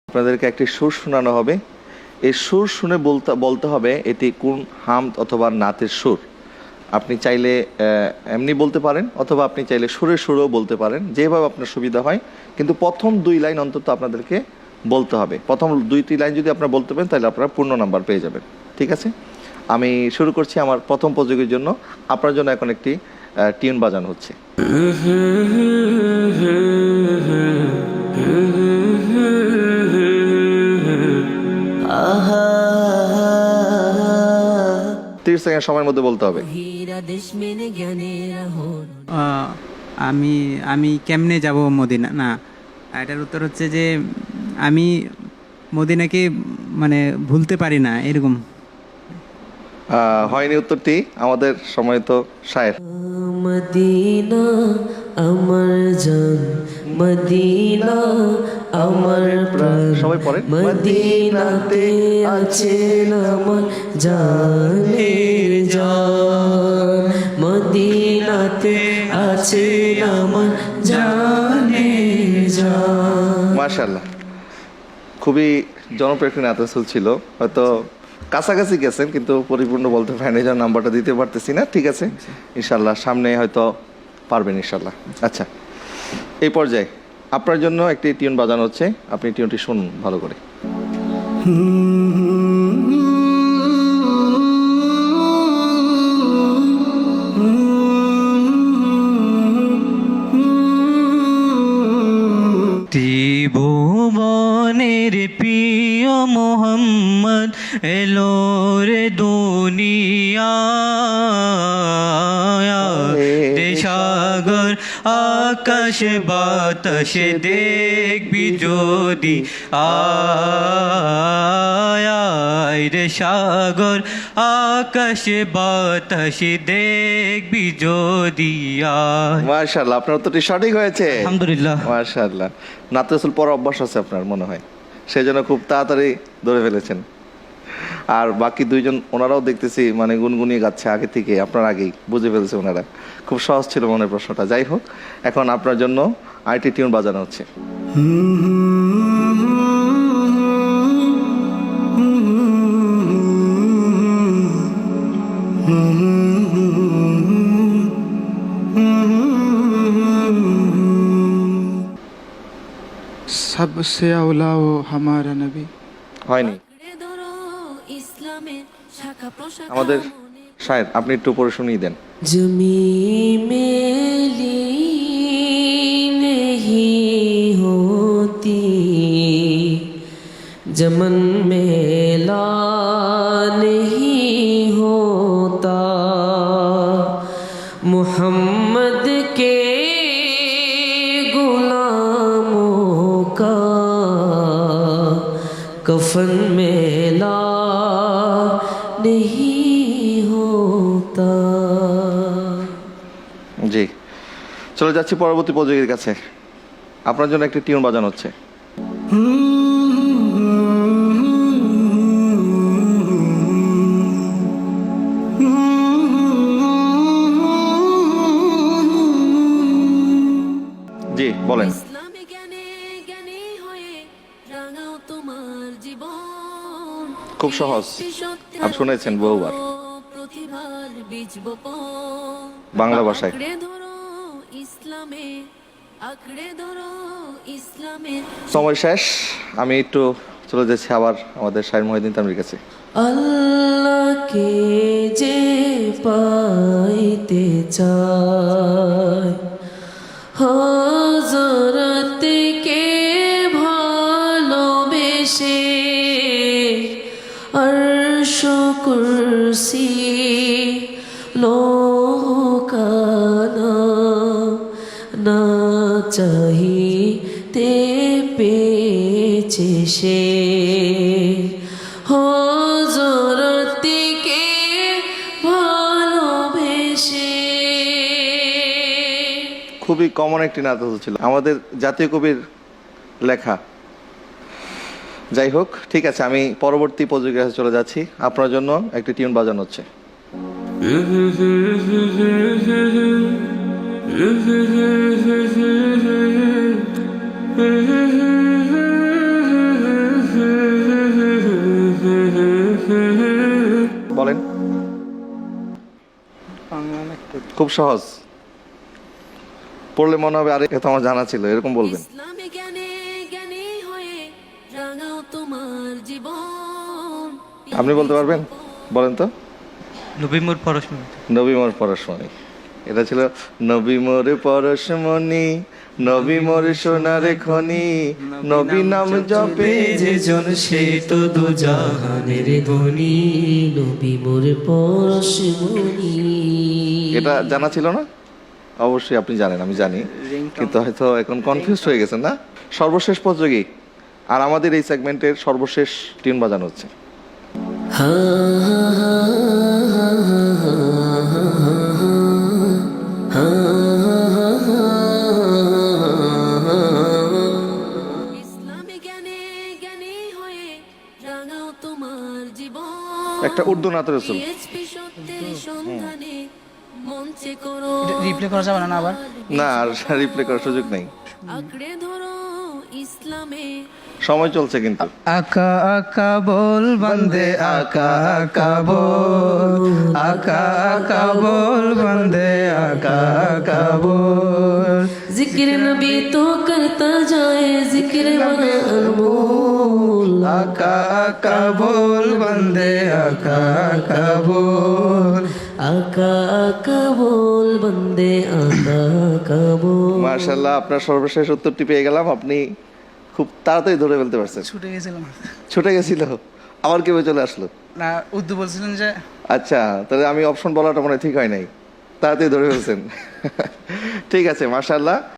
আপনাদেরকে একটি সুর শোনানো হবে। এই সুর শুনে বলতে হবে এটি কোন হামদ অথবা নাতের সুর। আপনি চাইলে এমনি বলতে পারেন, অথবা আপনি চাইলে সুরে সুরেও বলতে পারেন, যেভাবে আপনার সুবিধা হয়। কিন্তু প্রথম 2 লাইন অন্তত আপনাদেরকে বলতে হবে। প্রথম 2-3 লাইন যদি আপনারা বলতে পারেন তাহলে আপনারা পূর্ণ নাম্বার পেয়ে যাবেন। ঠিক আছে, আমি শুরু করছি আমার প্রথম প্রযোগের জন্য। আপনার জন্য এখন একটি টিউন বাজানো হচ্ছে। আহা 30 সেকেন্ড সময়ের মধ্যে বলতে হবে। আমি কেমনে যাব মদিনা? না, এটার উত্তর হচ্ছে যে আমি মদিনাকে মানে ভুলতে পারি না, এরকম। হয়নি উত্তরটি। আমাদের সময়ত শায়ের। মদিনা আমার জান, মদিনা আমার প্রাণ, সবাই পড়েন। মদিনাতে আছে আমার জানের জান, মদিনাতে আছে আমার জানের জান। মাশাআল্লাহ, খুবই জনপ্রিয় একটি নাত রাসূল ছিল। হয়তো কাছাকাছি গেছেন কিন্তু পরিপূর্ণ বলতে পারেন, এই জন্য নাম্বারটা দিতে পারতেছি না। ঠিক আছে, ইনশাল্লাহ সামনে হয়তো পারবেন ইনশাল্লাহ। আচ্ছা, এই পর্যায়ে আপনার জন্য একটি টিউন বাজানো হচ্ছে, আপনি টিউনটি শুনুন ভালো করে। ত্রিভুবনের প্রিয় মোহাম্মদ এলো রে দুনিয়ায়, সাগর আকাশ বাতাসে দেখবি যদি আয় রে, সাগর আকাশ বাতাসে দেখবি যদি আয়। মাশাআল্লাহ, আপনার উত্তরটি সঠিক হয়েছে, আলহামদুলিল্লাহ। মাশাআল্লাহ। নাত রাসূল পড়ার অভ্যাস আছে আপনার মনে হয়, সেই জন্য খুব তাড়াতাড়ি ধরে ফেলেছেন। আর বাকি দুইজন ওনারাও দেখতেছি মানে গুনগুনিয়ে গাচ্ছে আগে থেকে, আপনার আগেই বুঝে ফেলছে ওনারা। খুব সহজ ছিল মনের প্রশ্নটা। যাই হোক, এখন আপনার জন্য আইটি টিউন বাজানো হচ্ছে। सबसे औला वो हमारा नबी। হয়নি। আমাদের শায়ের, আপনি একটু পরে শুনিয়ে দেন। जमी मेली नहीं होती, जमन मेला नहीं होता, मोहम्मद के गुलामों का कफन मेला नहीं होता। জি, চলে যাচ্ছি পরবর্তী প্রযোগীর কাছে। আপনার জন্য একটি টিউন বাজানো হচ্ছে। জি বলেন। খুব সহজ, আপনি শুনেছেন বহুবার বাংলা ভাষায়। সময় শেষ, আমি একটু চলে যাচ্ছি আবার আমাদের শায়ের মহিউদ্দিন তানভীর কাছে। আল্লাহকে যে পাইতে চায়, হযরতকে ভালোবেসে, আরশ কুরসি লোকানা না চাহিতে পেয়েছে সে, হযরতকে ভালোবেসে। খুবই কমন একটি নাত ছিল, আমাদের জাতীয় কবির লেখা। যাই হোক, ঠিক আছে, আমি পরবর্তী প্রযোগের কাছে চলে যাচ্ছি। আপনার জন্য একটি টিউন বাজানো হচ্ছে। খুব সহজ, পড়লে মনে হবে আরে এ তো আমার জানা ছিল, এরকম বলবেন। ইসলামে জ্ঞানে জ্ঞানী হয়ে রাঙাও তোমার জীবন। আপনি বলতে পারবেন? বলেন তো। নবী মোর পরশমণি। নবী মোর পরশমণি, এটা ছিল নবী মোর পরশমণি, নবী মোর সোনারে খনি, নবী নাম জপে যে জন সে তো দু জাহানের ধনী। নবী মোর পরশমণি। এটা জানা ছিল না? অবশ্যই আপনি জানেন, আমি জানি, কিন্তু হয়তো এখন কনফিউজ হয়ে গেছেন না? সর্বশেষ প্রতিযোগী আর আমাদের এই সেগমেন্টের সর্বশেষ টিউন বাজানো হচ্ছে। হা হা হা হা ইসলামে জ্ঞানে জ্ঞানী হয়ে রাঙাও তোমার জীবন। একটা উর্দু নাত রসুল। PHP সত্যের সন্ধানে মঞ্চে করো রিপ্লে করা যাবে না আবার? না, আর রিপ্লে করার সুযোগ নেই, আঁকড়ে ধরো ইসলামে। সময় চলছে কিন্তু। আকা আকা বল বন্দে আকা আকা বল, আকা আকা বল বন্দে আকা আকা বল। जिक्र नबी तो करता जाए जिक्र अनमोल। আকা আকা বল বন্দে আকা আকা বল। आका आका बोल बंदे आका आका बोल। মাশাআল্লাহ, আপনার সর্বশেষ উত্তরটি পেয়ে গেলাম। আপনি খুব তাড়াতাড়ি ধরে ফেলতে পারছেন। ছুটে গেছিলাম ছুটে গেছিল, আবার কেউ চলে আসলো। না, উর্দু বলছিলেন যে। আচ্ছা, তাহলে আমি অপশন বলাটা মনে হয় ঠিক হয় নাই, তাড়াতাড়ি ধরে ফেলছেন। ঠিক আছে, মাশাআল্লাহ।